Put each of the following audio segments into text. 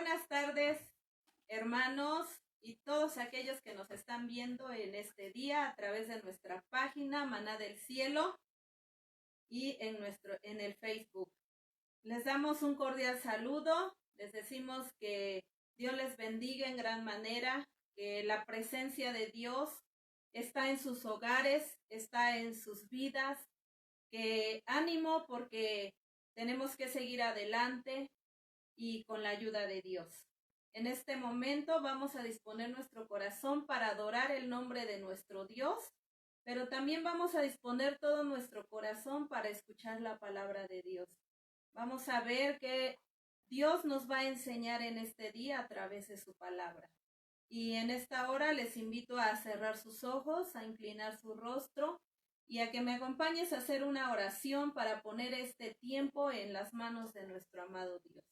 Buenas tardes, hermanos y todos aquellos que nos están viendo en este día a través de nuestra página Maná del Cielo y en el Facebook. Les damos un cordial saludo, les decimos que Dios les bendiga en gran manera, que la presencia de Dios está en sus hogares, está en sus vidas, que ánimo porque tenemos que seguir adelante y con la ayuda de Dios. En este momento vamos a disponer nuestro corazón para adorar el nombre de nuestro Dios, pero también vamos a disponer todo nuestro corazón para escuchar la palabra de Dios. Vamos a ver que Dios nos va a enseñar en este día a través de su palabra. Y en esta hora les invito a cerrar sus ojos, a inclinar su rostro y a que me acompañes a hacer una oración para poner este tiempo en las manos de nuestro amado Dios.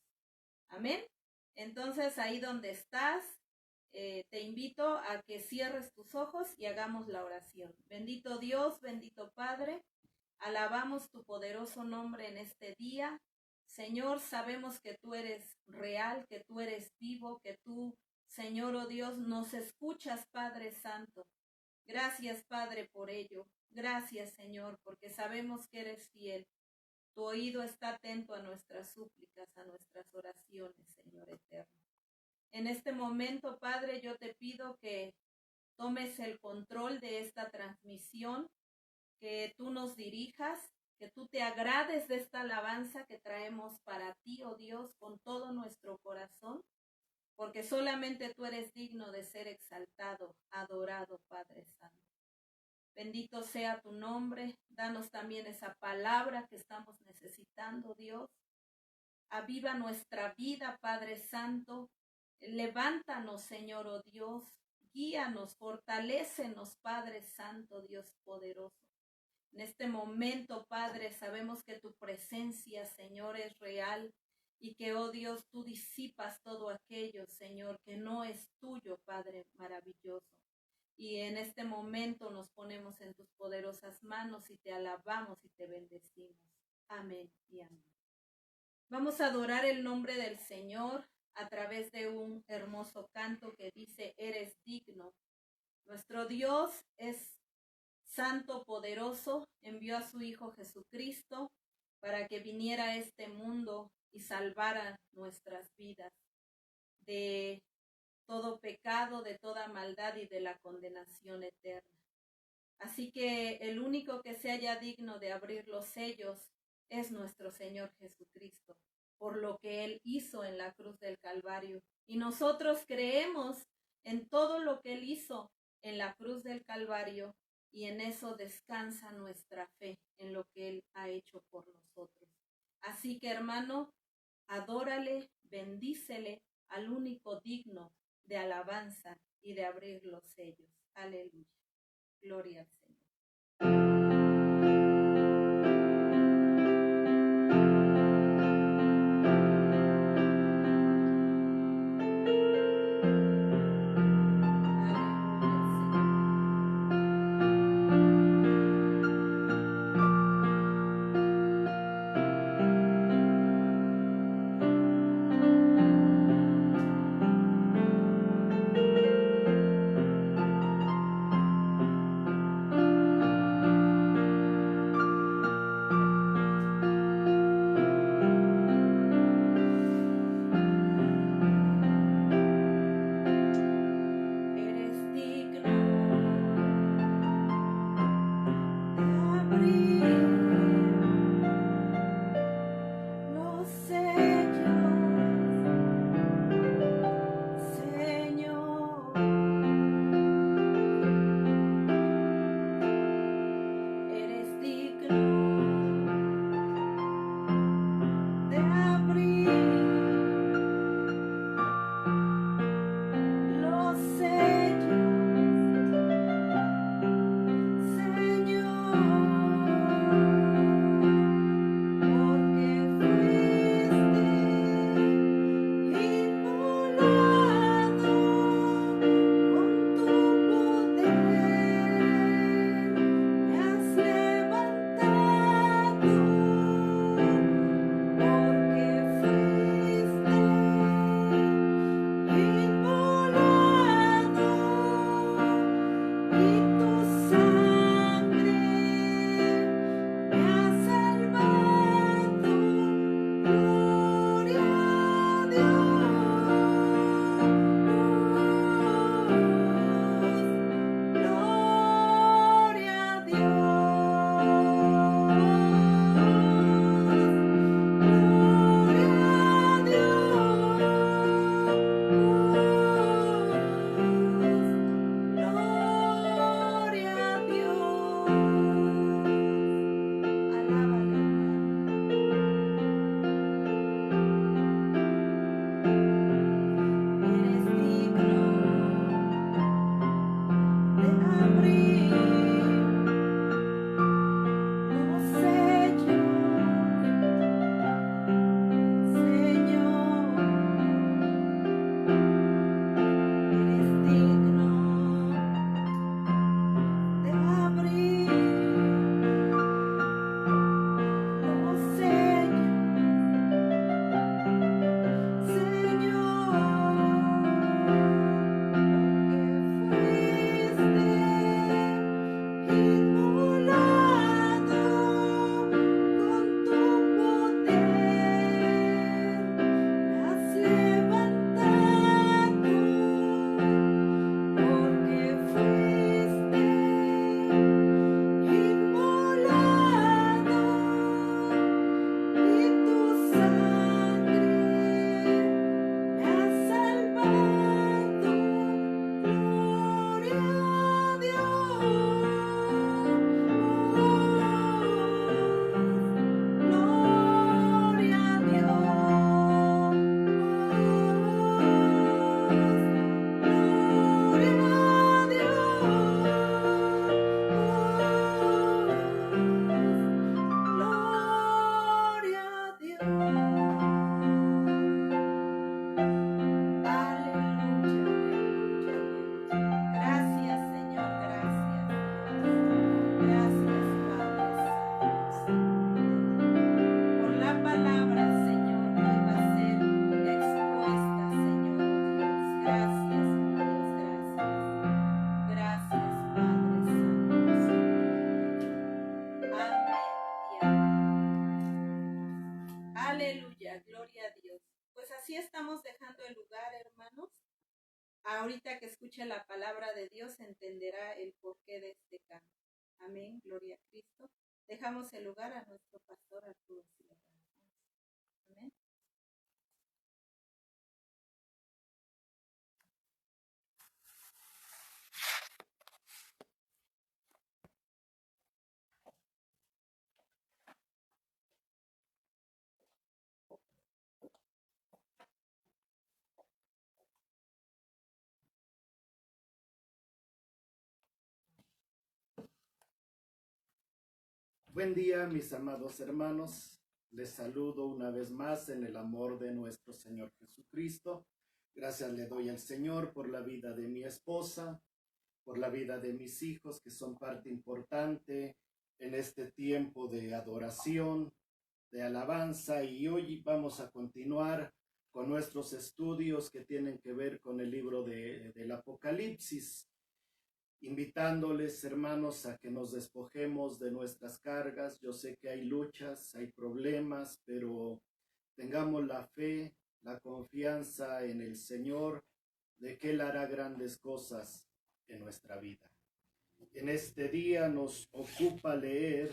Amén. Entonces, ahí donde estás, te invito a que cierres tus ojos y hagamos la oración. Bendito Dios, bendito Padre, alabamos tu poderoso nombre en este día. Señor, sabemos que tú eres real, que tú eres vivo, que tú, Señor, oh Dios, nos escuchas, Padre Santo. Gracias, Padre, por ello. Gracias, Señor, porque sabemos que eres fiel. Tu oído está atento a nuestras súplicas, a nuestras oraciones, Señor eterno. En este momento, Padre, yo te pido que tomes el control de esta transmisión, que tú nos dirijas, que tú te agrades de esta alabanza que traemos para ti, oh Dios, con todo nuestro corazón, porque solamente tú eres digno de ser exaltado, adorado, Padre Santo. Bendito sea tu nombre. Danos también esa palabra que estamos necesitando, Dios. Aviva nuestra vida, Padre Santo. Levántanos, Señor, oh Dios. Guíanos, fortalécenos, Padre Santo, Dios poderoso. En este momento, Padre, sabemos que tu presencia, Señor, es real y que, oh Dios, tú disipas todo aquello, Señor, que no es tuyo, Padre maravilloso. Y en este momento nos ponemos en tus poderosas manos y te alabamos y te bendecimos. Amén y amén. Vamos a adorar el nombre del Señor a través de un hermoso canto que dice, eres digno. Nuestro Dios es santo, poderoso, envió a su Hijo Jesucristo para que viniera a este mundo y salvara nuestras vidas de todo pecado, de toda maldad y de la condenación eterna. Así que el único que se halla digno de abrir los sellos es nuestro Señor Jesucristo, por lo que Él hizo en la cruz del Calvario. Y nosotros creemos en todo lo que Él hizo en la cruz del Calvario y en eso descansa nuestra fe, en lo que Él ha hecho por nosotros. Así que, hermano, adórale, bendícele al único digno de alabanza y de abrir los sellos. Aleluya. Gloria al Señor. Aleluya, gloria a Dios. Pues así estamos dejando el lugar, hermanos. Ahorita que escuche la palabra de Dios entenderá el porqué de este canto. Amén, gloria a Cristo. Dejamos el lugar a nuestro pastor Arturo. Amén. Buen día, mis amados hermanos. Les saludo una vez más en el amor de nuestro Señor Jesucristo. Gracias le doy al Señor por la vida de mi esposa, por la vida de mis hijos, que son parte importante en este tiempo de adoración, de alabanza. Y hoy vamos a continuar con nuestros estudios que tienen que ver con el libro del Apocalipsis, invitándoles, hermanos, a que nos despojemos de nuestras cargas. Yo sé que hay luchas, hay problemas, pero tengamos la fe, la confianza en el Señor de que Él hará grandes cosas en nuestra vida. En este día nos ocupa leer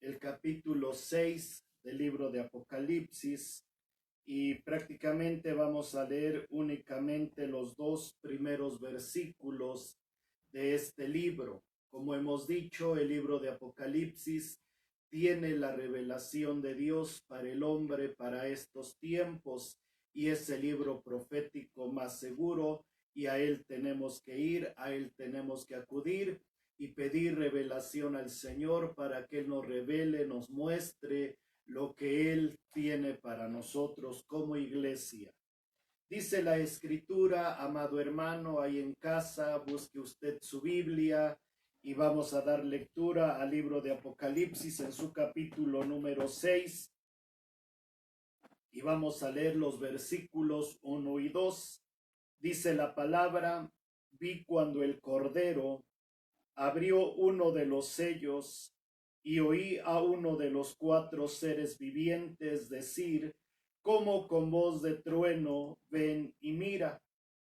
el capítulo 6 del libro de Apocalipsis y prácticamente vamos a leer únicamente los 2 primeros versículos de este libro. Como hemos dicho, el libro de Apocalipsis tiene la revelación de Dios para el hombre para estos tiempos y es el libro profético más seguro, y a él tenemos que ir, a él tenemos que acudir y pedir revelación al Señor para que Él nos revele, nos muestre lo que Él tiene para nosotros como iglesia. Dice la Escritura, amado hermano, ahí en casa, busque usted su Biblia y vamos a dar lectura al libro de Apocalipsis en su capítulo número 6 y vamos a leer los versículos 1 y 2. Dice la palabra: vi cuando el Cordero abrió uno de los sellos y oí a uno de los 4 seres vivientes decir, como con voz de trueno, ven y mira.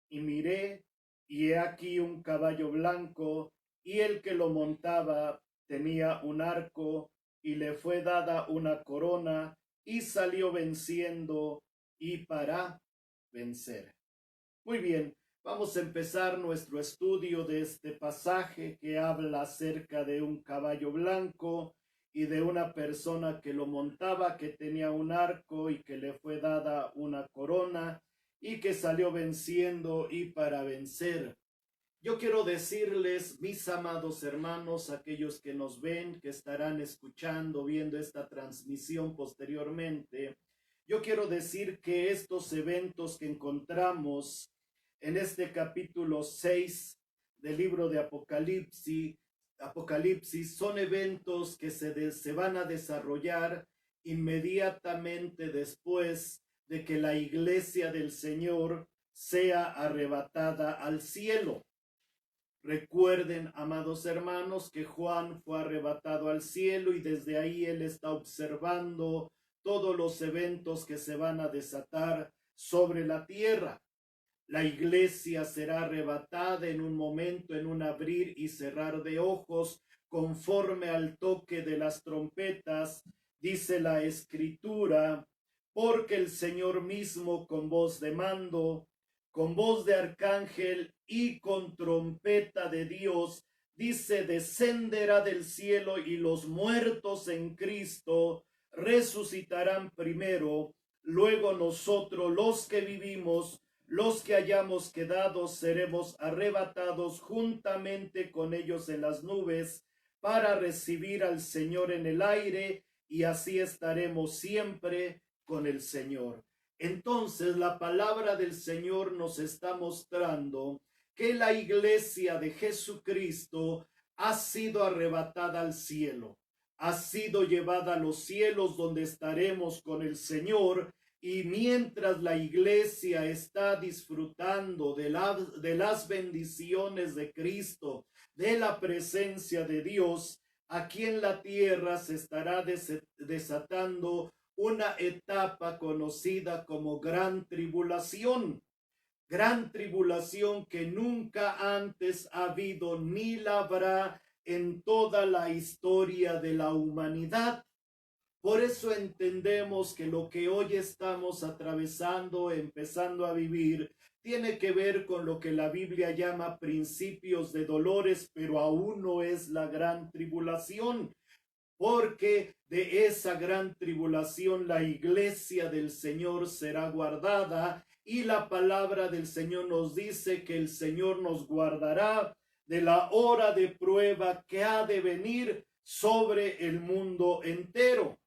Y miré, y he aquí un caballo blanco, y el que lo montaba tenía un arco, y le fue dada una corona, y salió venciendo y para vencer. Muy bien, vamos a empezar nuestro estudio de este pasaje que habla acerca de un caballo blanco y de una persona que lo montaba, que tenía un arco y que le fue dada una corona y que salió venciendo y para vencer. Yo quiero decirles, mis amados hermanos, aquellos que nos ven, que estarán escuchando, viendo esta transmisión posteriormente, yo quiero decir que estos eventos que encontramos en este capítulo 6 del libro de Apocalipsis son eventos que se van a desarrollar inmediatamente después de que la iglesia del Señor sea arrebatada al cielo. Recuerden, amados hermanos, que Juan fue arrebatado al cielo y desde ahí él está observando todos los eventos que se van a desatar sobre la tierra. La iglesia será arrebatada en un momento, en un abrir y cerrar de ojos, conforme al toque de las trompetas, dice la Escritura, porque el Señor mismo con voz de mando, con voz de arcángel y con trompeta de Dios, dice, descenderá del cielo y los muertos en Cristo resucitarán primero, luego nosotros los que vivimos, los que hayamos quedado, seremos arrebatados juntamente con ellos en las nubes para recibir al Señor en el aire, y así estaremos siempre con el Señor. Entonces la palabra del Señor nos está mostrando que la iglesia de Jesucristo ha sido arrebatada al cielo, ha sido llevada a los cielos donde estaremos con el Señor. Y mientras la iglesia está disfrutando de las bendiciones de Cristo, de la presencia de Dios, aquí en la tierra se estará desatando una etapa conocida como gran tribulación que nunca antes ha habido ni la habrá en toda la historia de la humanidad. Por eso entendemos que lo que hoy estamos atravesando, empezando a vivir, tiene que ver con lo que la Biblia llama principios de dolores, pero aún no es la gran tribulación, porque de esa gran tribulación la iglesia del Señor será guardada, y la palabra del Señor nos dice que el Señor nos guardará de la hora de prueba que ha de venir sobre el mundo entero.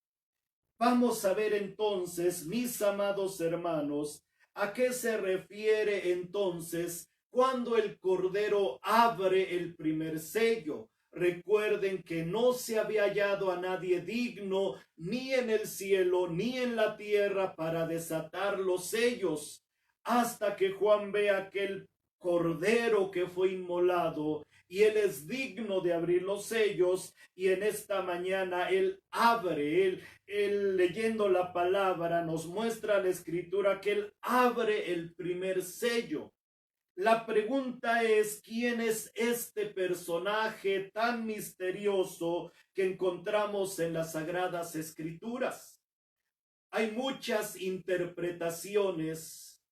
Vamos a ver entonces, mis amados hermanos, a qué se refiere entonces cuando el Cordero abre el primer sello. Recuerden que no se había hallado a nadie digno, ni en el cielo, ni en la tierra, para desatar los sellos, hasta que Juan ve aquel Cordero que fue inmolado, y él es digno de abrir los sellos, y en esta mañana él abre, él leyendo la palabra nos muestra la escritura que él abre el primer sello. La pregunta es, ¿quién es este personaje tan misterioso que encontramos en las Sagradas Escrituras? Hay muchas interpretaciones,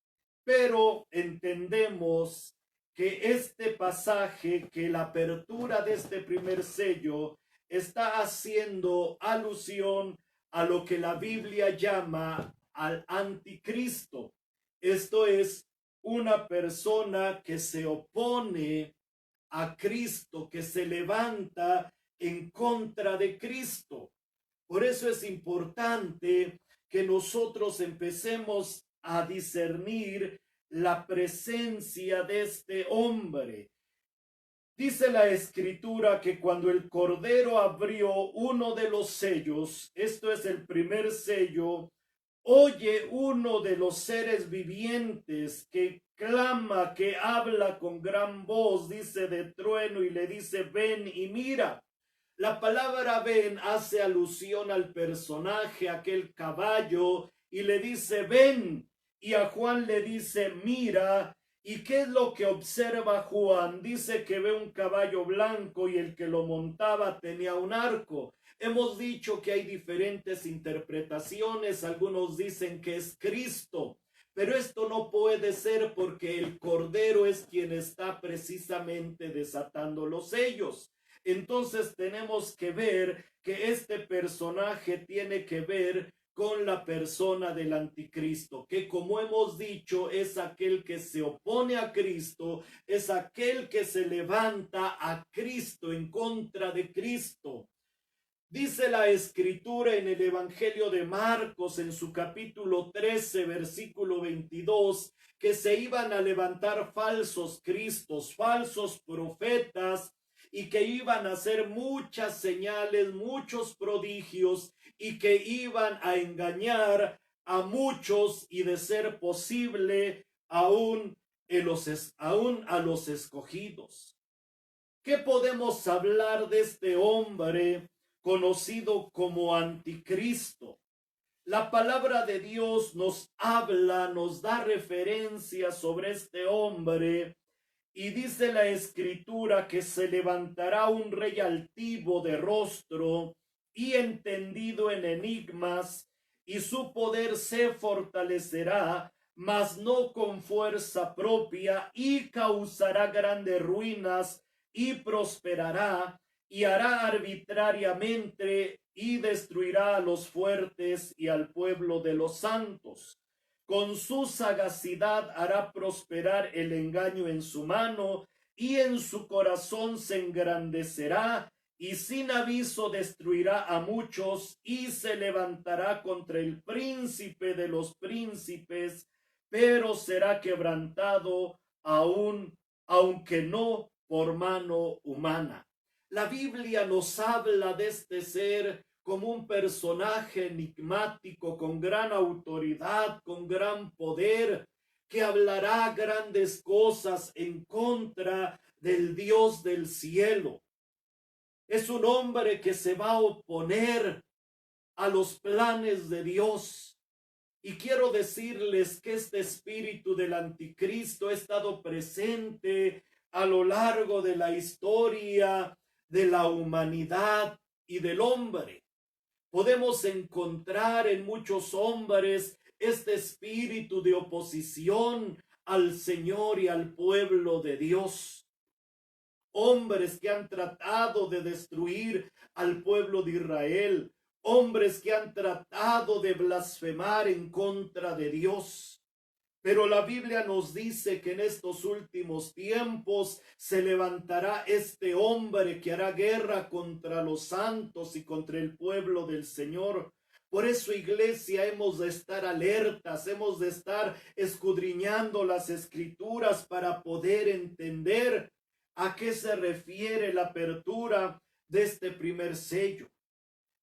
pero entendemos que este pasaje, que la apertura de este primer sello está haciendo alusión a lo que la Biblia llama al anticristo. Esto es una persona que se opone a Cristo, que se levanta en contra de Cristo. Por eso es importante que nosotros empecemos a discernir la presencia de este hombre. Dice la escritura que cuando el Cordero abrió uno de los sellos, esto es el primer sello, oye uno de los seres vivientes que clama, que habla con gran voz, dice de trueno, y le dice: ven y mira. La palabra ven hace alusión al personaje, aquel caballo, y le dice: ven. Y a Juan le dice: mira. ¿Y qué es lo que observa Juan? Dice que ve un caballo blanco y el que lo montaba tenía un arco. Hemos dicho que hay diferentes interpretaciones. Algunos dicen que es Cristo, pero esto no puede ser, porque el Cordero es quien está precisamente desatando los sellos. Entonces tenemos que ver que este personaje tiene que ver con la persona del anticristo, que, como hemos dicho, es aquel que se opone a Cristo, es aquel que se levanta a Cristo, en contra de Cristo. Dice la escritura en el Evangelio de Marcos, en su capítulo 13, versículo 22, que se iban a levantar falsos cristos, falsos profetas, y que iban a hacer muchas señales, muchos prodigios, y que iban a engañar a muchos, y de ser posible aún a los escogidos. ¿Qué podemos hablar de este hombre conocido como anticristo? La palabra de Dios nos habla, nos da referencia sobre este hombre, y dice la escritura que se levantará un rey altivo de rostro y entendido en enigmas, y su poder se fortalecerá, mas no con fuerza propia, y causará grandes ruinas, y prosperará, y hará arbitrariamente, y destruirá a los fuertes y al pueblo de los santos. Con su sagacidad hará prosperar el engaño en su mano, y en su corazón se engrandecerá, y sin aviso destruirá a muchos, y se levantará contra el príncipe de los príncipes, pero será quebrantado aunque no por mano humana. La Biblia nos habla de este ser como un personaje enigmático, con gran autoridad, con gran poder, que hablará grandes cosas en contra del Dios del cielo. Es un hombre que se va a oponer a los planes de Dios. Y quiero decirles que este espíritu del anticristo ha estado presente a lo largo de la historia de la humanidad y del hombre. Podemos encontrar en muchos hombres este espíritu de oposición al Señor y al pueblo de Dios. Hombres que han tratado de destruir al pueblo de Israel, hombres que han tratado de blasfemar en contra de Dios. Pero la Biblia nos dice que en estos últimos tiempos se levantará este hombre que hará guerra contra los santos y contra el pueblo del Señor. Por eso, iglesia, hemos de estar alertas, hemos de estar escudriñando las escrituras para poder entender a qué se refiere la apertura de este primer sello.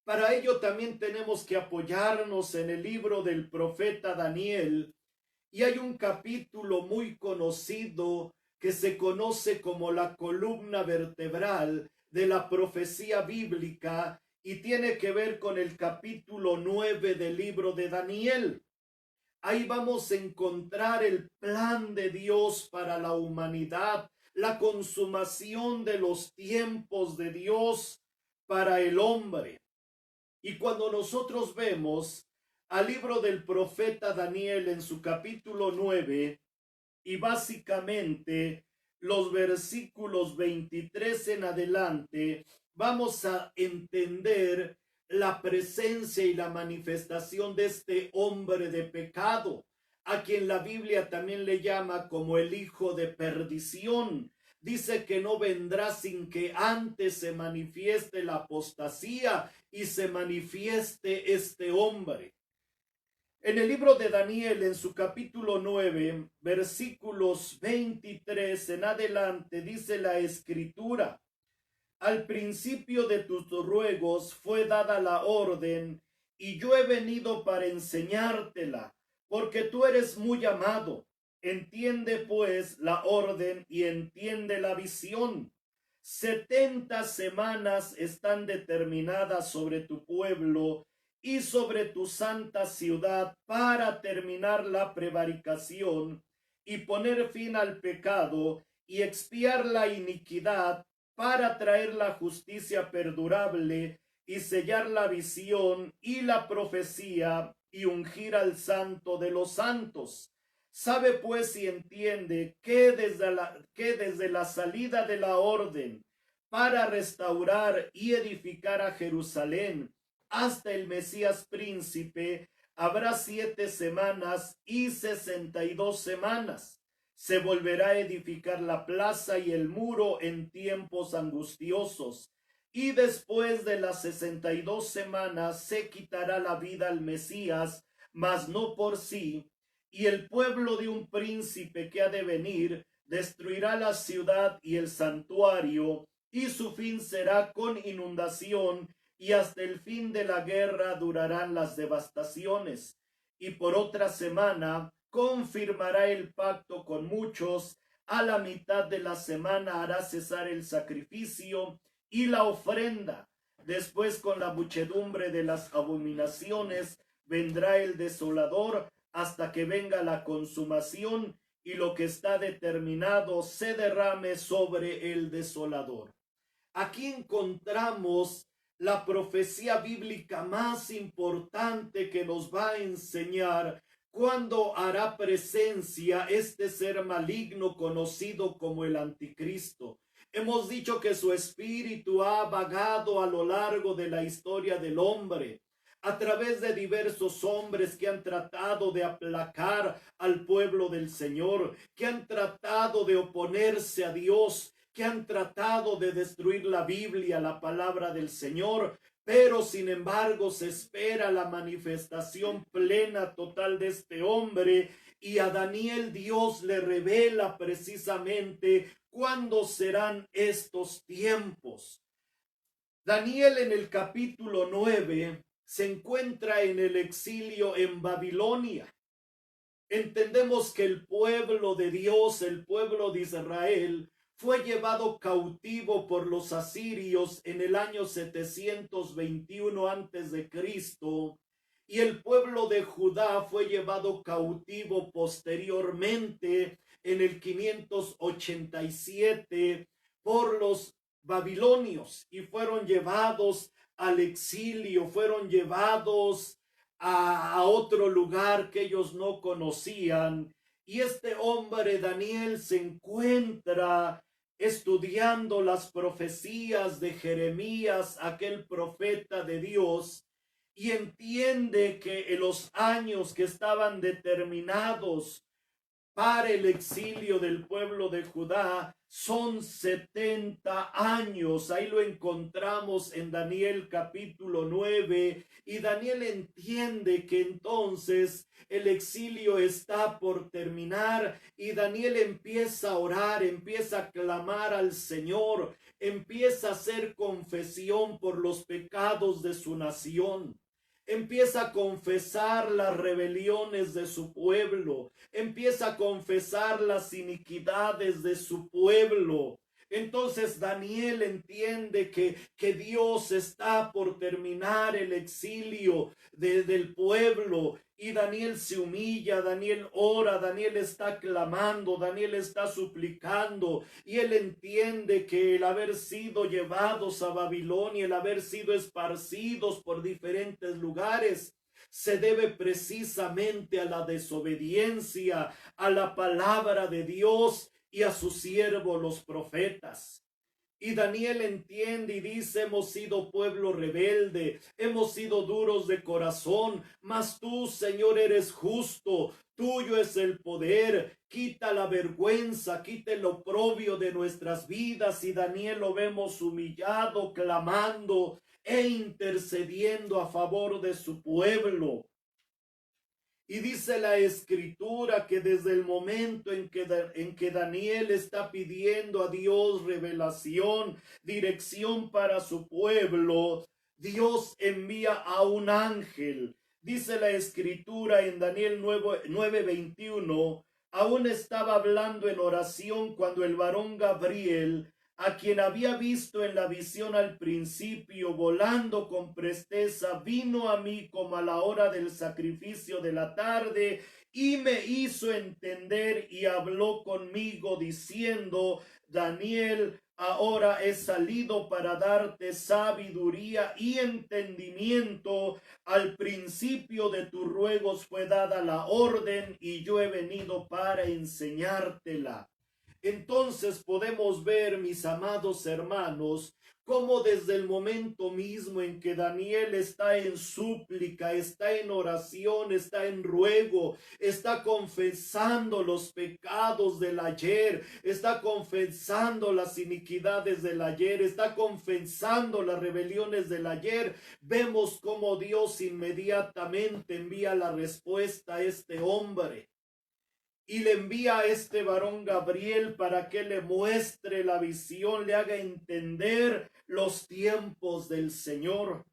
Para ello también tenemos que apoyarnos en el libro del profeta Daniel, y hay un capítulo muy conocido que se conoce como la columna vertebral de la profecía bíblica y tiene que ver con el capítulo 9 del libro de Daniel. Ahí vamos a encontrar el plan de Dios para la humanidad, la consumación de los tiempos de Dios para el hombre. Y cuando nosotros vemos al libro del profeta Daniel en su capítulo 9 y básicamente los versículos 23 en adelante, vamos a entender la presencia y la manifestación de este hombre de pecado, a quien la Biblia también le llama como el hijo de perdición. Dice que no vendrá sin que antes se manifieste la apostasía y se manifieste este hombre. En el libro de Daniel, en su capítulo 9, versículos 23 en adelante, dice la escritura: al principio de tus ruegos fue dada la orden, y yo he venido para enseñártela, porque tú eres muy amado. Entiende pues la orden y entiende la visión. 70 semanas están determinadas sobre tu pueblo y sobre tu santa ciudad para terminar la prevaricación y poner fin al pecado y expiar la iniquidad, para traer la justicia perdurable y sellar la visión y la profecía y ungir al santo de los santos. Sabe pues y entiende que desde la salida de la orden para restaurar y edificar a Jerusalén hasta el Mesías príncipe habrá 7 semanas y 62 semanas. Se volverá a edificar la plaza y el muro en tiempos angustiosos, y después de las 62 semanas se quitará la vida al Mesías, mas no por sí, y el pueblo de un príncipe que ha de venir destruirá la ciudad y el santuario, y su fin será con inundación, y hasta el fin de la guerra durarán las devastaciones. Y por otra semana confirmará el pacto con muchos, a la mitad de la semana hará cesar el sacrificio y la ofrenda. Después, con la muchedumbre de las abominaciones, vendrá el desolador hasta que venga la consumación y lo que está determinado se derrame sobre el desolador. Aquí encontramos la profecía bíblica más importante que nos va a enseñar cuándo hará presencia este ser maligno conocido como el anticristo. Hemos dicho que su espíritu ha vagado a lo largo de la historia del hombre, a través de diversos hombres que han tratado de aplacar al pueblo del Señor, que han tratado de oponerse a Dios, que han tratado de destruir la Biblia, la palabra del Señor, pero sin embargo se espera la manifestación plena, total de este hombre, y a Daniel Dios le revela precisamente cuándo serán estos tiempos. Daniel en el capítulo 9 se encuentra en el exilio en Babilonia. Entendemos que el pueblo de Dios, el pueblo de Israel, fue llevado cautivo por los asirios en el año 721 antes de Cristo, y el pueblo de Judá fue llevado cautivo posteriormente en el 587 por los babilonios y fueron llevados al exilio, fueron llevados a otro lugar que ellos no conocían. Y este hombre Daniel se encuentra estudiando las profecías de Jeremías, aquel profeta de Dios, y entiende que en los años que estaban determinados para el exilio del pueblo de Judá son 70 años. Ahí lo encontramos en Daniel capítulo 9. Y Daniel entiende que entonces el exilio está por terminar. Y Daniel empieza a orar, empieza a clamar al Señor, empieza a hacer confesión por los pecados de su nación. Empieza a confesar las rebeliones de su pueblo, empieza a confesar las iniquidades de su pueblo. Entonces Daniel entiende que Dios está por terminar el exilio del pueblo. Y Daniel se humilla, Daniel ora, Daniel está clamando, Daniel está suplicando. Y él entiende que el haber sido llevados a Babilonia, el haber sido esparcidos por diferentes lugares, se debe precisamente a la desobediencia a la palabra de Dios y a sus siervos los profetas. Y Daniel entiende y dice: hemos sido pueblo rebelde, hemos sido duros de corazón, mas tú, Señor, eres justo, tuyo es el poder, quita la vergüenza, quita el oprobio de nuestras vidas. Y Daniel lo vemos humillado, clamando e intercediendo a favor de su pueblo. Y dice la escritura que desde el momento en que Daniel está pidiendo a Dios revelación, dirección para su pueblo, Dios envía a un ángel. Dice la escritura en Daniel 9:21, aún estaba hablando en oración cuando el varón Gabriel, a quien había visto en la visión al principio, volando con presteza, vino a mí como a la hora del sacrificio de la tarde, y me hizo entender y habló conmigo diciendo: Daniel, ahora he salido para darte sabiduría y entendimiento. Al principio de tus ruegos fue dada la orden, y yo he venido para enseñártela. Entonces podemos ver, mis amados hermanos, cómo desde el momento mismo en que Daniel está en súplica, está en oración, está en ruego, está confesando los pecados del ayer, está confesando las iniquidades del ayer, está confesando las rebeliones del ayer, vemos cómo Dios inmediatamente envía la respuesta a este hombre. Y le envía a este varón Gabriel para que le muestre la visión, le haga entender los tiempos del Señor.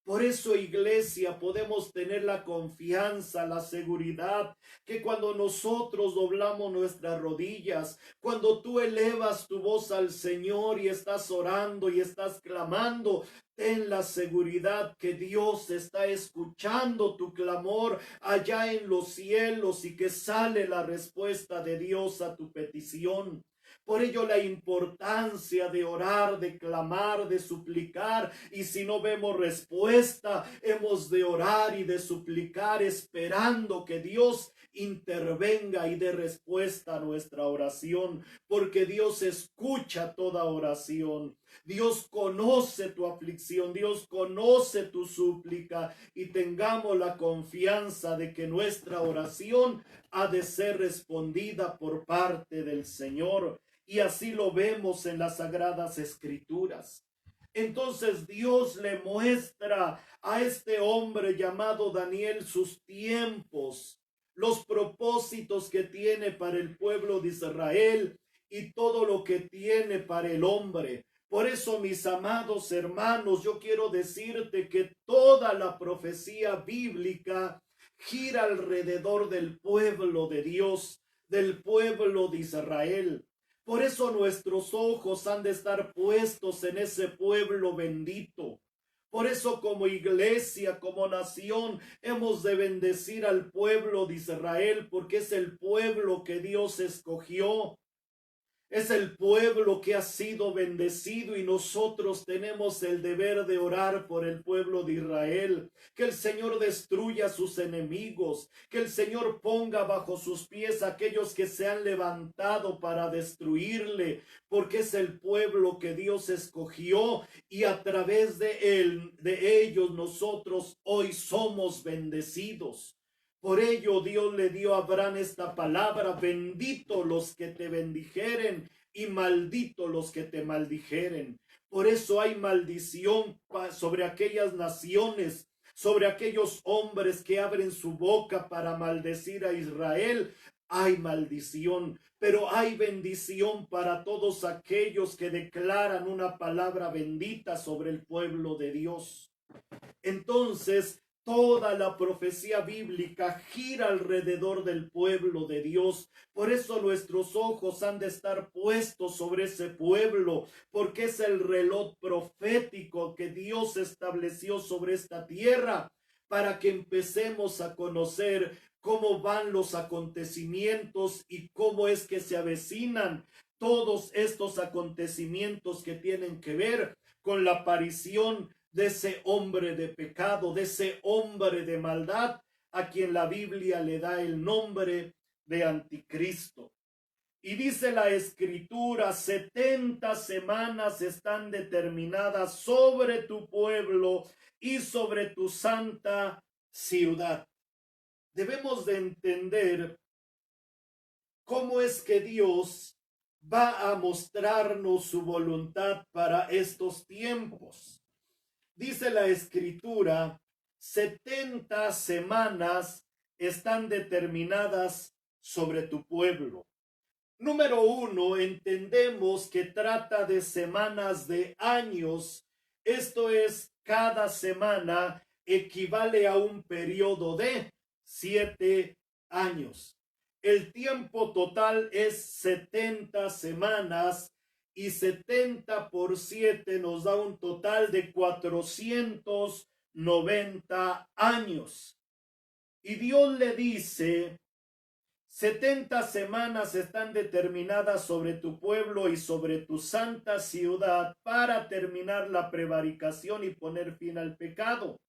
Por eso, iglesia, podemos tener la confianza, la seguridad, que cuando nosotros doblamos nuestras rodillas, cuando tú elevas tu voz al Señor y estás orando y estás clamando, ten la seguridad que Dios está escuchando tu clamor allá en los cielos y que sale la respuesta de Dios a tu petición. Por ello la importancia de orar, de clamar, de suplicar. Y si no vemos respuesta, hemos de orar y de suplicar esperando que Dios intervenga y dé respuesta a nuestra oración. Porque Dios escucha toda oración. Dios conoce tu aflicción, Dios conoce tu súplica, y tengamos la confianza de que nuestra oración ha de ser respondida por parte del Señor. Y así lo vemos en las Sagradas Escrituras. Entonces Dios le muestra a este hombre llamado Daniel sus tiempos, los propósitos que tiene para el pueblo de Israel y todo lo que tiene para el hombre. Por eso, mis amados hermanos, yo quiero decirte que toda la profecía bíblica gira alrededor del pueblo de Dios, del pueblo de Israel. Por eso nuestros ojos han de estar puestos en ese pueblo bendito. Por eso como iglesia, como nación, hemos de bendecir al pueblo de Israel, porque es el pueblo que Dios escogió. Es el pueblo que ha sido bendecido y nosotros tenemos el deber de orar por el pueblo de Israel. Que el Señor destruya a sus enemigos, que el Señor ponga bajo sus pies a aquellos que se han levantado para destruirle, porque es el pueblo que Dios escogió y a través de él, de ellos nosotros hoy somos bendecidos. Por ello Dios le dio a Abraham esta palabra: bendito los que te bendijeren y maldito los que te maldijeren. Por eso hay maldición sobre aquellas naciones, sobre aquellos hombres que abren su boca para maldecir a Israel. Hay maldición, pero hay bendición para todos aquellos que declaran una palabra bendita sobre el pueblo de Dios. Entonces, toda la profecía bíblica gira alrededor del pueblo de Dios. Por eso nuestros ojos han de estar puestos sobre ese pueblo, porque es el reloj profético que Dios estableció sobre esta tierra, para que empecemos a conocer cómo van los acontecimientos y cómo es que se avecinan todos estos acontecimientos que tienen que ver con la aparición de ese hombre de pecado, de ese hombre de maldad, a quien la Biblia le da el nombre de anticristo. Y dice la Escritura: 70 semanas están determinadas sobre tu pueblo y sobre tu santa ciudad. Debemos de entender cómo es que Dios va a mostrarnos su voluntad para estos tiempos. Dice la Escritura: 70 semanas están determinadas sobre tu pueblo. Número 1, entendemos que trata de semanas de años. Esto es, cada semana equivale a un periodo de 7 años. El tiempo total es 70 semanas. Y 70 por 7 nos da un total de 490 años. Y Dios le dice: 70 semanas están determinadas sobre tu pueblo y sobre tu santa ciudad para terminar la prevaricación y poner fin al pecado.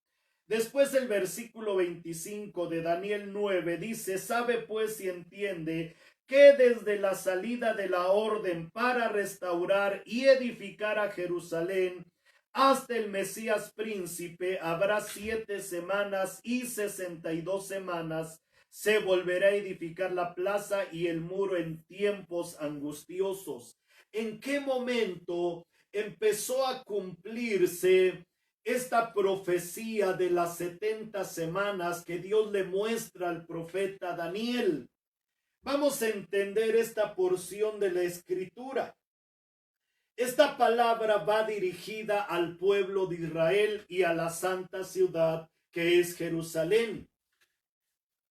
Después el versículo 25 de Daniel 9 dice: sabe pues y entiende que desde la salida de la orden para restaurar y edificar a Jerusalén hasta el Mesías príncipe habrá 7 semanas y 62 semanas. Se volverá a edificar la plaza y el muro en tiempos angustiosos. ¿En qué momento empezó a cumplirse esta profecía de las 70 semanas que Dios le muestra al profeta Daniel? Vamos a entender esta porción de la Escritura. Esta palabra va dirigida al pueblo de Israel y a la santa ciudad que es Jerusalén.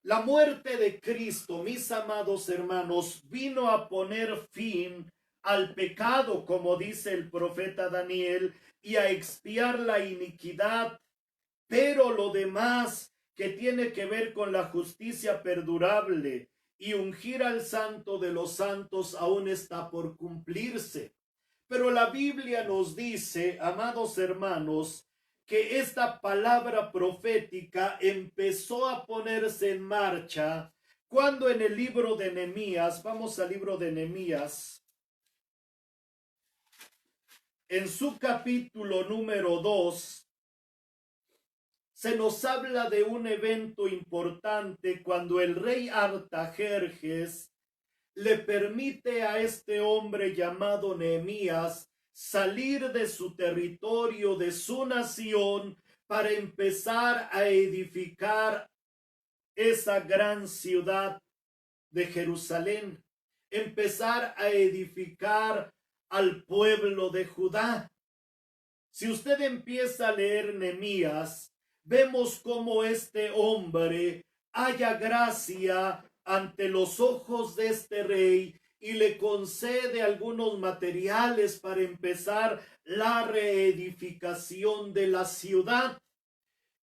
La muerte de Cristo, mis amados hermanos, vino a poner fin al pecado, como dice el profeta Daniel, y a expiar la iniquidad. Pero lo demás que tiene que ver con la justicia perdurable y ungir al santo de los santos aún está por cumplirse. Pero la Biblia nos dice, amados hermanos, que esta palabra profética empezó a ponerse en marcha cuando en el libro de Nehemías, vamos al libro de Nehemías, en su capítulo número 2, se nos habla de un evento importante cuando el rey Artajerjes le permite a este hombre llamado Nehemías salir de su territorio, de su nación, para empezar a edificar esa gran ciudad de Jerusalén, empezar a edificar al pueblo de Judá. Si usted empieza a leer Nehemías, vemos cómo este hombre halla gracia ante los ojos de este rey y le concede algunos materiales para empezar la reedificación de la ciudad.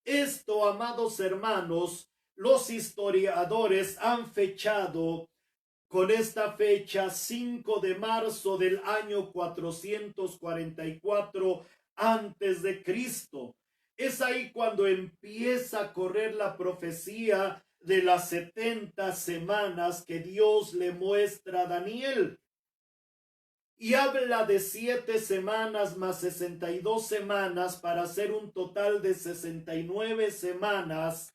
Esto, amados hermanos, los historiadores han fechado con esta fecha 5 de marzo del año 444 antes de Cristo. Es ahí cuando empieza a correr la profecía de las 70 semanas que Dios le muestra a Daniel. Y habla de 7 semanas más 62 semanas para hacer un total de 69 semanas.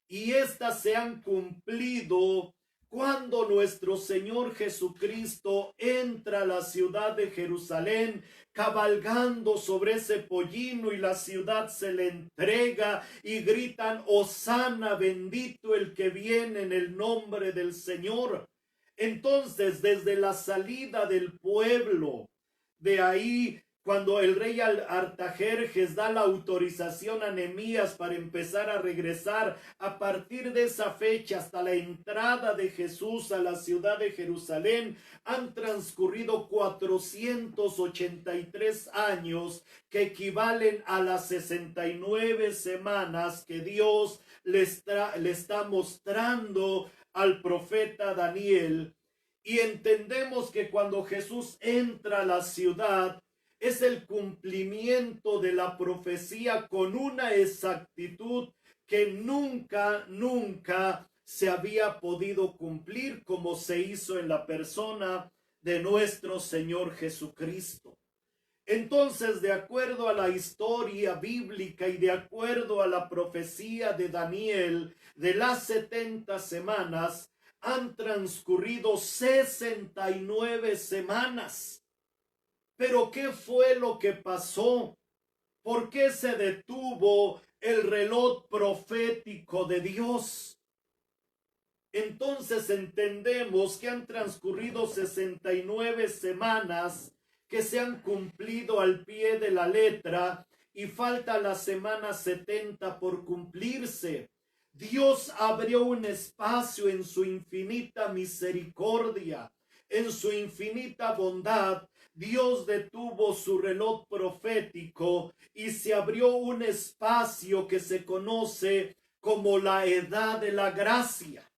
Y estas se han cumplido cuando nuestro Señor Jesucristo entra a la ciudad de Jerusalén cabalgando sobre ese pollino, y la ciudad se le entrega y gritan: Hosana, bendito el que viene en el nombre del Señor. Entonces, desde la salida del pueblo, de ahí, cuando el rey Artajerjes da la autorización a Nehemías para empezar a regresar, a partir de esa fecha hasta la entrada de Jesús a la ciudad de Jerusalén, han transcurrido 483 años, que equivalen a las 69 semanas que Dios le está mostrando al profeta Daniel. Y entendemos que cuando Jesús entra a la ciudad, es el cumplimiento de la profecía con una exactitud que nunca se había podido cumplir, como se hizo en la persona de nuestro Señor Jesucristo. Entonces, de acuerdo a la historia bíblica y de acuerdo a la profecía de Daniel de las 70 semanas, han transcurrido 69 semanas. Pero ¿qué fue lo que pasó? ¿Por qué se detuvo el reloj profético de Dios? Entonces entendemos que han transcurrido 69 semanas que se han cumplido al pie de la letra, y falta la semana 70 por cumplirse. Dios abrió un espacio en su infinita misericordia, en su infinita bondad. Dios detuvo su reloj profético y se abrió un espacio que se conoce como la edad de la gracia.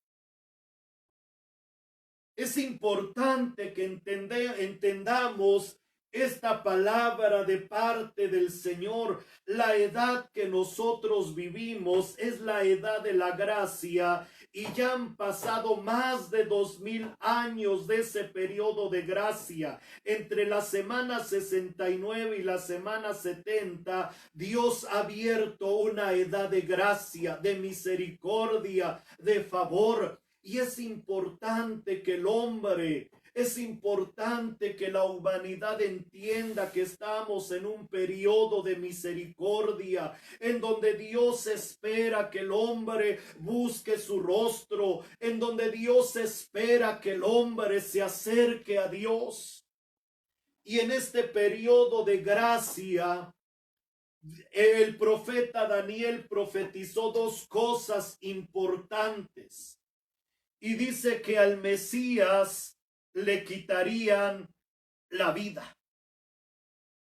Es importante que entendamos esta palabra de parte del Señor. La edad que nosotros vivimos es la edad de la gracia, y ya han pasado más de 2000 años de ese periodo de gracia. Entre la semana 69 y la semana 70, Dios ha abierto una edad de gracia, de misericordia, de favor. Y es importante que el hombre, es importante que la humanidad entienda que estamos en un periodo de misericordia, en donde Dios espera que el hombre busque su rostro, en donde Dios espera que el hombre se acerque a Dios. Y en este periodo de gracia, el profeta Daniel profetizó dos cosas importantes. Y dice que al Mesías le quitarían la vida.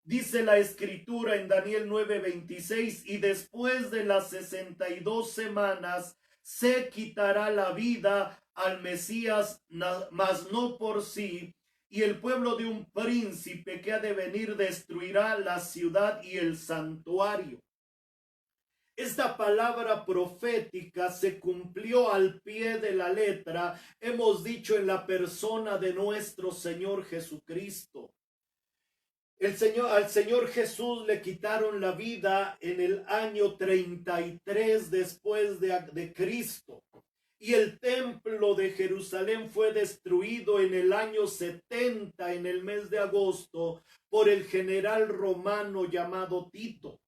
Dice la escritura en Daniel 9:26: y después de las 62 semanas se quitará la vida al Mesías, mas no por sí, y el pueblo de un príncipe que ha de venir destruirá la ciudad y el santuario. Esta palabra profética se cumplió al pie de la letra, hemos dicho, en la persona de nuestro Señor Jesucristo. Al Señor Jesús le quitaron la vida en el año 33 después de Cristo. Y el templo de Jerusalén fue destruido en el año 70, en el mes de agosto, por el general romano llamado Tito.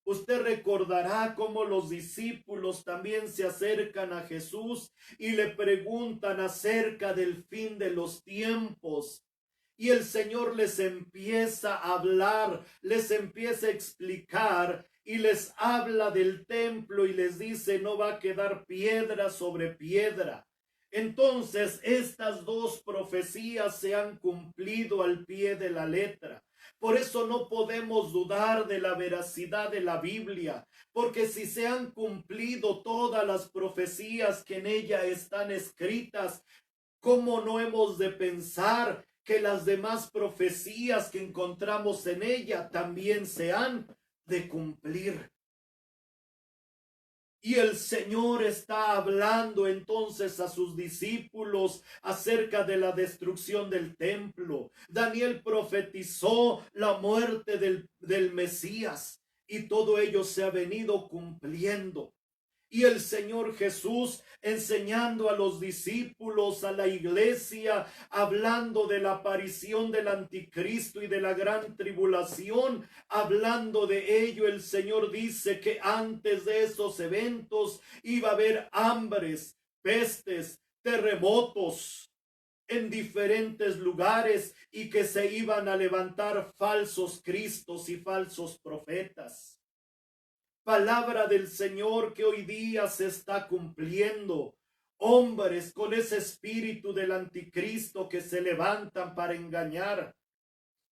Usted recordará cómo los discípulos también se acercan a Jesús y le preguntan acerca del fin de los tiempos. Y el Señor les empieza a hablar, les empieza a explicar y les habla del templo y les dice: no va a quedar piedra sobre piedra. Entonces, estas dos profecías se han cumplido al pie de la letra. Por eso no podemos dudar de la veracidad de la Biblia, porque si se han cumplido todas las profecías que en ella están escritas, ¿cómo no hemos de pensar que las demás profecías que encontramos en ella también se han de cumplir? Y el Señor está hablando entonces a sus discípulos acerca de la destrucción del templo. Daniel profetizó la muerte del Mesías y todo ello se ha venido cumpliendo. Y el Señor Jesús enseñando a los discípulos, a la iglesia, hablando de la aparición del anticristo y de la gran tribulación, hablando de ello, el Señor dice que antes de esos eventos iba a haber hambres, pestes, terremotos en diferentes lugares y que se iban a levantar falsos cristos y falsos profetas. Palabra del Señor que hoy día se está cumpliendo. Hombres con ese espíritu del anticristo que se levantan para engañar.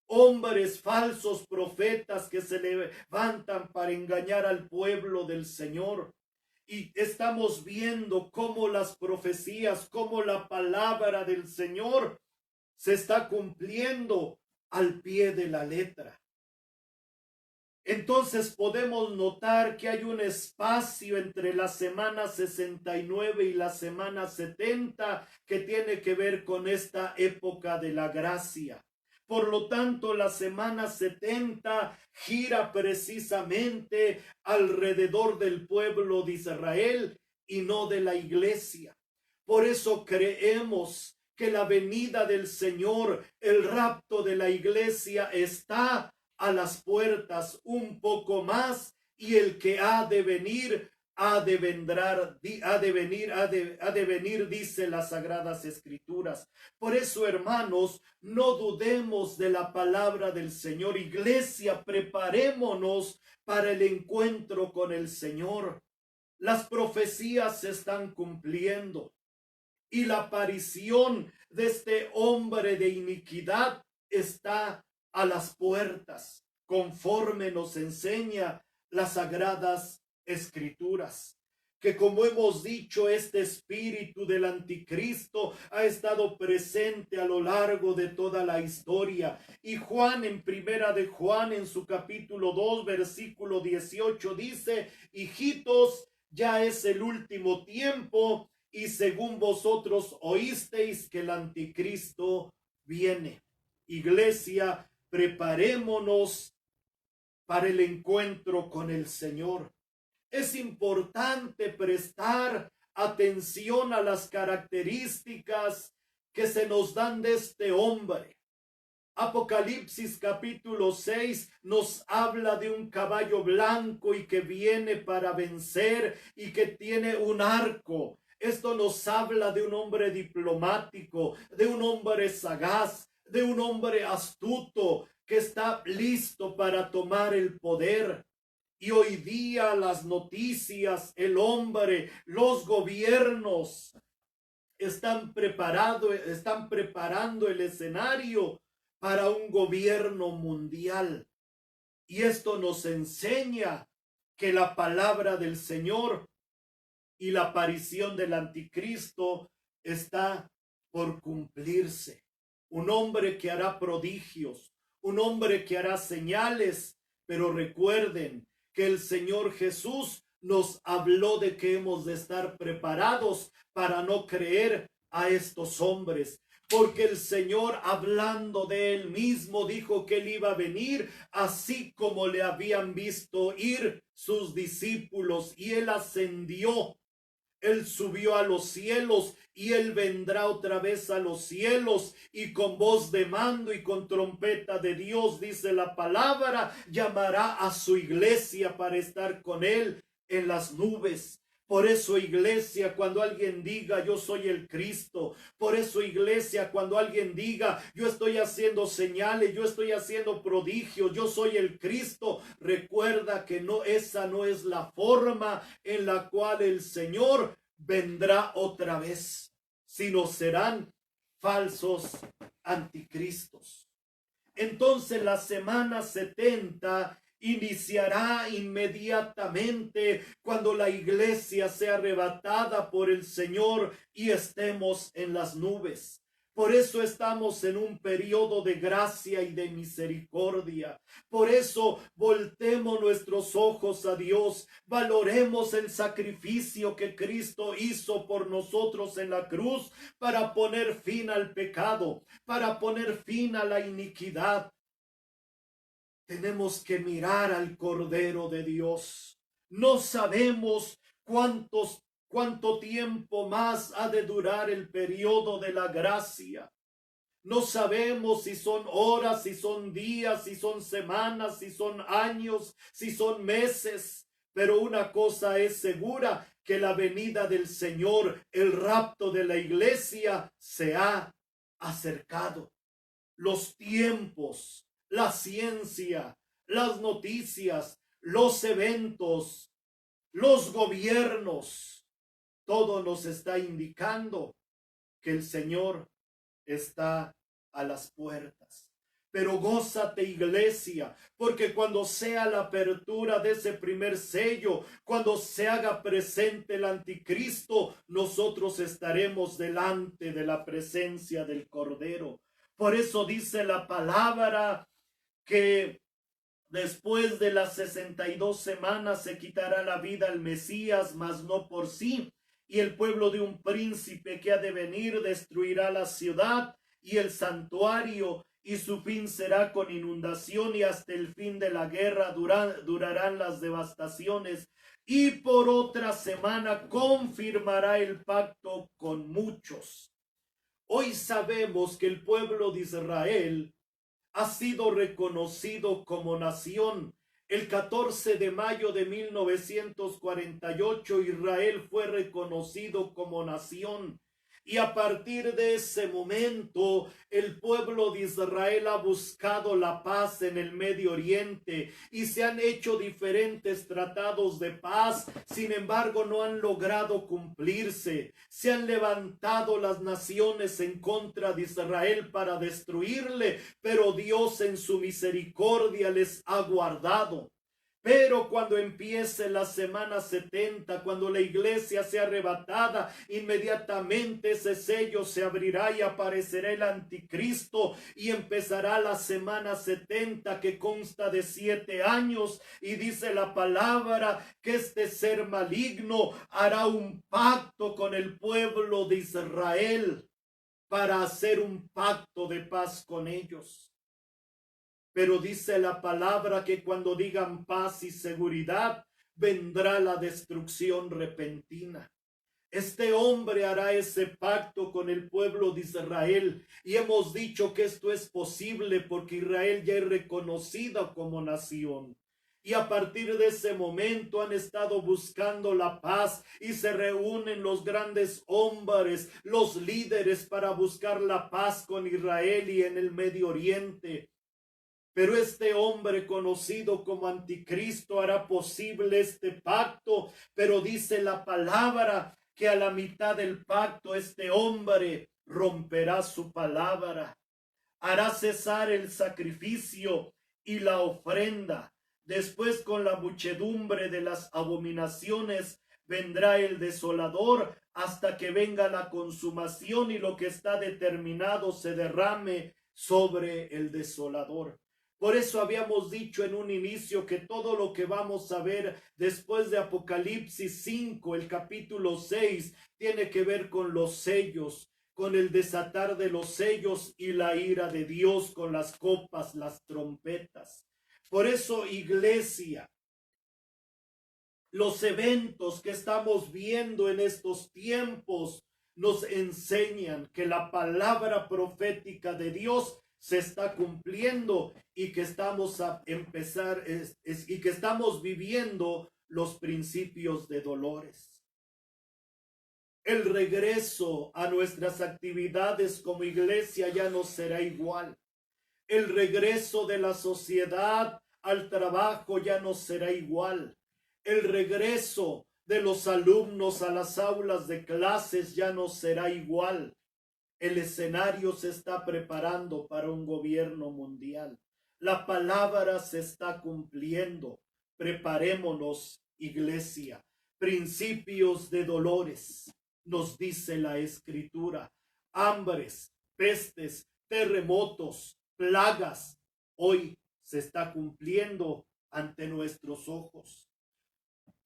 Hombres falsos profetas que se levantan para engañar al pueblo del Señor. Y estamos viendo cómo las profecías, cómo la palabra del Señor se está cumpliendo al pie de la letra. Entonces podemos notar que hay un espacio entre la semana 69 y la semana 70 que tiene que ver con esta época de la gracia. Por lo tanto, la semana 70 gira precisamente alrededor del pueblo de Israel y no de la iglesia. Por eso creemos que la venida del Señor, el rapto de la iglesia está a las puertas un poco más, y el que ha de venir, dice las Sagradas Escrituras. Por eso, hermanos, no dudemos de la palabra del Señor. Iglesia, preparémonos para el encuentro con el Señor. Las profecías se están cumpliendo y la aparición de este hombre de iniquidad está a las puertas, conforme nos enseña las Sagradas Escrituras. Que, como hemos dicho, este espíritu del anticristo ha estado presente a lo largo de toda la historia. Y Juan, en primera de Juan, en su capítulo 2, versículo 18, dice: hijitos, ya es el último tiempo, y según vosotros oísteis que el anticristo viene. Iglesia, preparémonos para el encuentro con el Señor. Es importante prestar atención a las características que se nos dan de este hombre. Apocalipsis capítulo 6 nos habla de un caballo blanco y que viene para vencer y que tiene un arco. Esto nos habla de un hombre diplomático, de un hombre sagaz, de un hombre astuto que está listo para tomar el poder. Y hoy día las noticias, el hombre, los gobiernos están preparando el escenario para un gobierno mundial. Y esto nos enseña que la palabra del Señor y la aparición del anticristo está por cumplirse. Un hombre que hará prodigios, un hombre que hará señales, pero recuerden que el Señor Jesús nos habló de que hemos de estar preparados para no creer a estos hombres, porque el Señor, hablando de él mismo, dijo que él iba a venir así como le habían visto ir sus discípulos, y él ascendió. Él subió a los cielos y él vendrá otra vez a los cielos, y con voz de mando y con trompeta de Dios, dice la palabra, llamará a su iglesia para estar con él en las nubes. Por eso, iglesia, cuando alguien diga yo soy el Cristo, por eso, iglesia, cuando alguien diga yo estoy haciendo señales, yo estoy haciendo prodigios, yo soy el Cristo, recuerda que esa no es la forma en la cual el Señor vendrá otra vez. sino serán falsos anticristos. Entonces la semana 70 iniciará inmediatamente cuando la iglesia sea arrebatada por el Señor y estemos en las nubes. Por eso estamos en un periodo de gracia y de misericordia. Por eso voltemos nuestros ojos a Dios, valoremos el sacrificio que Cristo hizo por nosotros en la cruz para poner fin al pecado, para poner fin a la iniquidad. Tenemos que mirar al Cordero de Dios. No sabemos cuánto tiempo más ha de durar el periodo de la gracia. No sabemos si son horas, si son días, si son semanas, si son años, si son meses. Pero una cosa es segura, que la venida del Señor, el rapto de la iglesia, se ha acercado. Los tiempos, la ciencia, las noticias, los eventos, los gobiernos, todo nos está indicando que el Señor está a las puertas. Pero gózate, iglesia, porque cuando sea la apertura de ese primer sello, cuando se haga presente el anticristo, nosotros estaremos delante de la presencia del Cordero. Por eso dice la palabra que después de las 62 semanas se quitará la vida al Mesías, mas no por sí. Y el pueblo de un príncipe que ha de venir destruirá la ciudad y el santuario, y su fin será con inundación, y hasta el fin de la guerra durarán las devastaciones. Y por otra semana confirmará el pacto con muchos. Hoy sabemos que el pueblo de Israel ha sido reconocido como nación. El 14 de mayo de 1948 Israel fue reconocido como nación. Y a partir de ese momento, el pueblo de Israel ha buscado la paz en el Medio Oriente y se han hecho diferentes tratados de paz. Sin embargo, no han logrado cumplirse. Se han levantado las naciones en contra de Israel para destruirle, pero Dios en su misericordia les ha guardado. Pero cuando empiece la semana 70, cuando la iglesia sea arrebatada, inmediatamente ese sello se abrirá y aparecerá el anticristo y empezará la semana 70, que consta de 7 años, y dice la palabra que este ser maligno hará un pacto con el pueblo de Israel para hacer un pacto de paz con ellos. Pero dice la palabra que cuando digan paz y seguridad, vendrá la destrucción repentina. Este hombre hará ese pacto con el pueblo de Israel. Y hemos dicho que esto es posible porque Israel ya es reconocida como nación. Y a partir de ese momento han estado buscando la paz y se reúnen los grandes hombres, los líderes, para buscar la paz con Israel y en el Medio Oriente. Pero este hombre conocido como anticristo hará posible este pacto, pero dice la palabra que a la mitad del pacto este hombre romperá su palabra, hará cesar el sacrificio y la ofrenda. Después, con la muchedumbre de las abominaciones, vendrá el desolador hasta que venga la consumación y lo que está determinado se derrame sobre el desolador. Por eso habíamos dicho en un inicio que todo lo que vamos a ver después de Apocalipsis 5, el capítulo 6, tiene que ver con los sellos, con el desatar de los sellos y la ira de Dios, con las copas, las trompetas. Por eso, iglesia, los eventos que estamos viendo en estos tiempos nos enseñan que la palabra profética de Dios se está cumpliendo y que estamos a empezar y que estamos viviendo los principios de dolores. El regreso a nuestras actividades como iglesia ya no será igual. El regreso de la sociedad al trabajo ya no será igual. El regreso de los alumnos a las aulas de clases ya no será igual. El escenario se está preparando para un gobierno mundial. La palabra se está cumpliendo. Preparémonos, iglesia. Principios de dolores, nos dice la Escritura. Hambres, pestes, terremotos, plagas. Hoy se está cumpliendo ante nuestros ojos.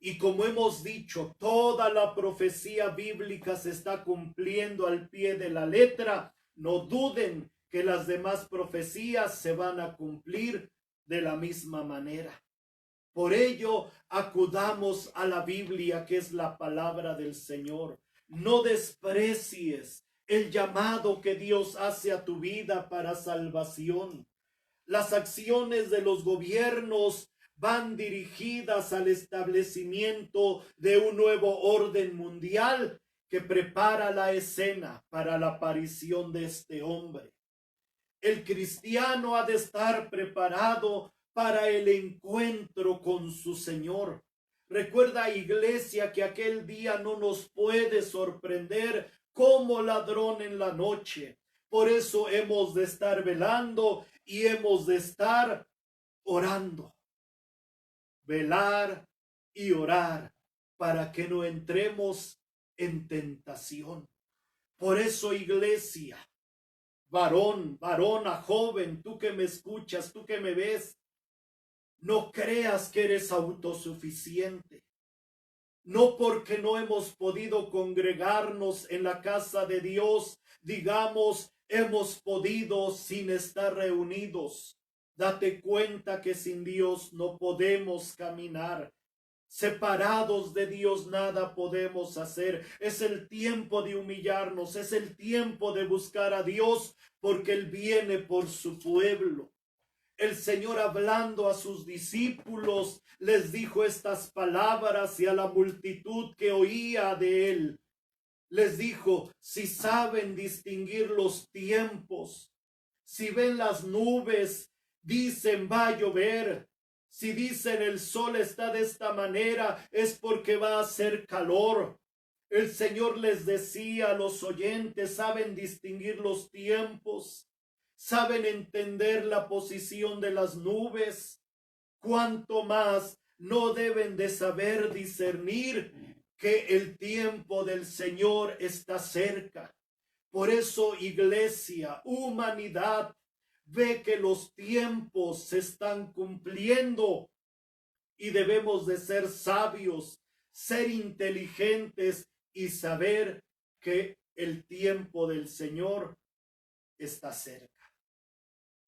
Y como hemos dicho, toda la profecía bíblica se está cumpliendo al pie de la letra. No duden que las demás profecías se van a cumplir de la misma manera. Por ello, acudamos a la Biblia, que es la palabra del Señor. No desprecies el llamado que Dios hace a tu vida para salvación. Las acciones de los gobiernos van dirigidas al establecimiento de un nuevo orden mundial que prepara la escena para la aparición de este hombre. El cristiano ha de estar preparado para el encuentro con su Señor. Recuerda, iglesia, que aquel día no nos puede sorprender como ladrón en la noche. Por eso hemos de estar velando y hemos de estar orando. Velar y orar para que no entremos en tentación. Por eso, iglesia, varón, varona, joven, tú que me escuchas, tú que me ves, no creas que eres autosuficiente. No porque no hemos podido congregarnos en la casa de Dios, digamos, hemos podido sin estar reunidos. Date cuenta que sin Dios no podemos caminar. Separados de Dios nada podemos hacer. Es el tiempo de humillarnos, es el tiempo de buscar a Dios, porque Él viene por su pueblo. El Señor, hablando a sus discípulos, les dijo estas palabras, y a la multitud que oía de Él, les dijo: si saben distinguir los tiempos, si ven las nubes, dicen va a llover. Si dicen el sol está de esta manera, es porque va a hacer calor. El Señor les decía a los oyentes: saben distinguir los tiempos, saben entender la posición de las nubes. Cuanto más no deben de saber discernir que el tiempo del Señor está cerca. Por eso, iglesia, humanidad, ve que los tiempos se están cumpliendo y debemos de ser sabios, ser inteligentes y saber que el tiempo del Señor está cerca.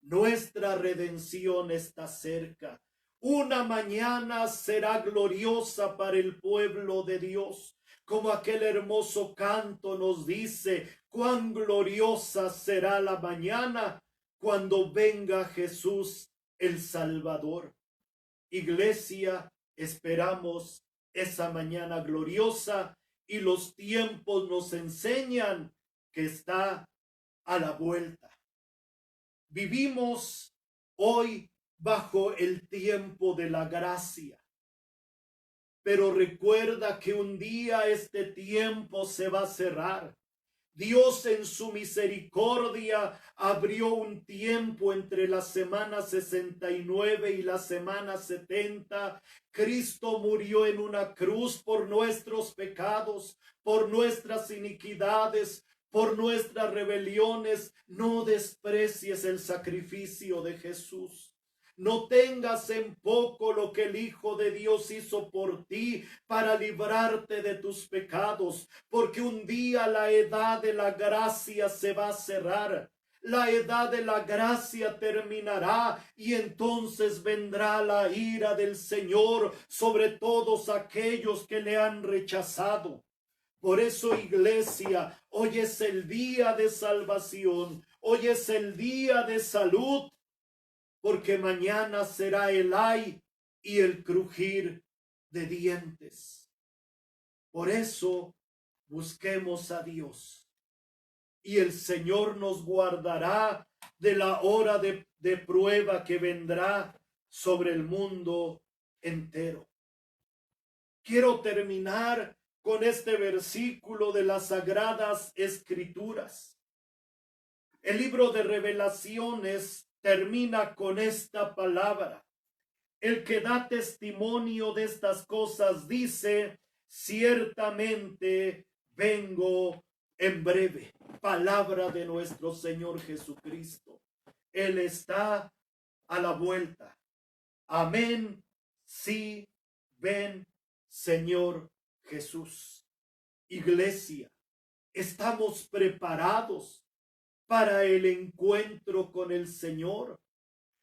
Nuestra redención está cerca. Una mañana será gloriosa para el pueblo de Dios. Como aquel hermoso canto nos dice: cuán gloriosa será la mañana cuando venga Jesús el Salvador. Iglesia, esperamos esa mañana gloriosa, y los tiempos nos enseñan que está a la vuelta. Vivimos hoy bajo el tiempo de la gracia. Pero recuerda que un día este tiempo se va a cerrar. Dios en su misericordia abrió un tiempo entre la semana 69 y la semana 70. Cristo murió en una cruz por nuestros pecados, por nuestras iniquidades, por nuestras rebeliones. No desprecies el sacrificio de Jesús. No tengas en poco lo que el Hijo de Dios hizo por ti para librarte de tus pecados, porque un día la edad de la gracia se va a cerrar. La edad de la gracia terminará y entonces vendrá la ira del Señor sobre todos aquellos que le han rechazado. Por eso, iglesia, hoy es el día de salvación, hoy es el día de salud, porque mañana será el ay y el crujir de dientes. Por eso busquemos a Dios, y el Señor nos guardará de la hora de prueba que vendrá sobre el mundo entero. Quiero terminar con este versículo de las Sagradas Escrituras. El libro de Revelaciones termina con esta palabra. El que da testimonio de estas cosas dice, ciertamente vengo en breve. Palabra de nuestro Señor Jesucristo. Él está a la vuelta. Amén. Sí, ven, Señor Jesús. Iglesia, estamos preparados para el encuentro con el Señor.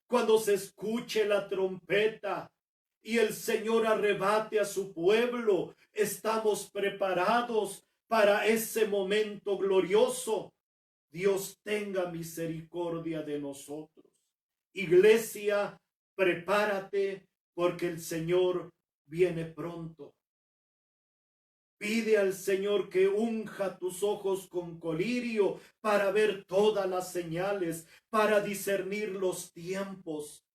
Cuando se escuche la trompeta y el Señor arrebate a su pueblo, estamos preparados para ese momento glorioso. Dios tenga misericordia de nosotros. Iglesia, prepárate porque el Señor viene pronto. Pide al Señor que unja tus ojos con colirio para ver todas las señales, para discernir los tiempos.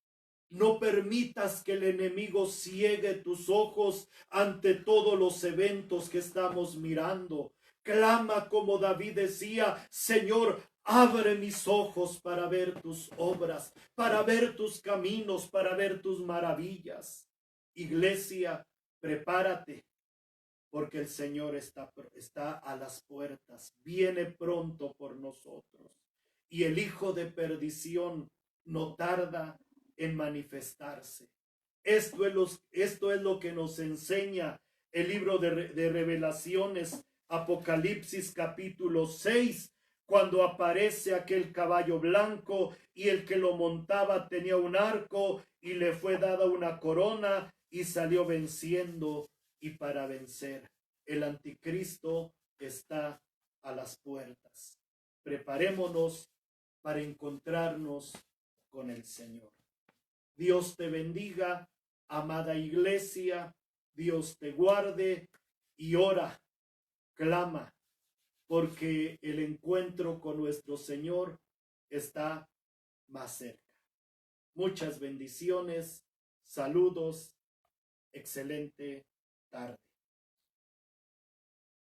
No permitas que el enemigo ciegue tus ojos ante todos los eventos que estamos mirando. Clama como David decía, Señor, abre mis ojos para ver tus obras, para ver tus caminos, para ver tus maravillas. Iglesia, prepárate, porque el Señor está a las puertas, viene pronto por nosotros. Y el hijo de perdición no tarda en manifestarse. Esto es lo que nos enseña el libro de Revelaciones, Apocalipsis capítulo 6, cuando aparece aquel caballo blanco y el que lo montaba tenía un arco y le fue dada una corona y salió venciendo y para vencer. El anticristo está a las puertas. Preparémonos para encontrarnos con el Señor. Dios te bendiga, amada iglesia. Dios te guarde y ora, clama, porque el encuentro con nuestro Señor está más cerca. Muchas bendiciones, saludos, excelente tarde.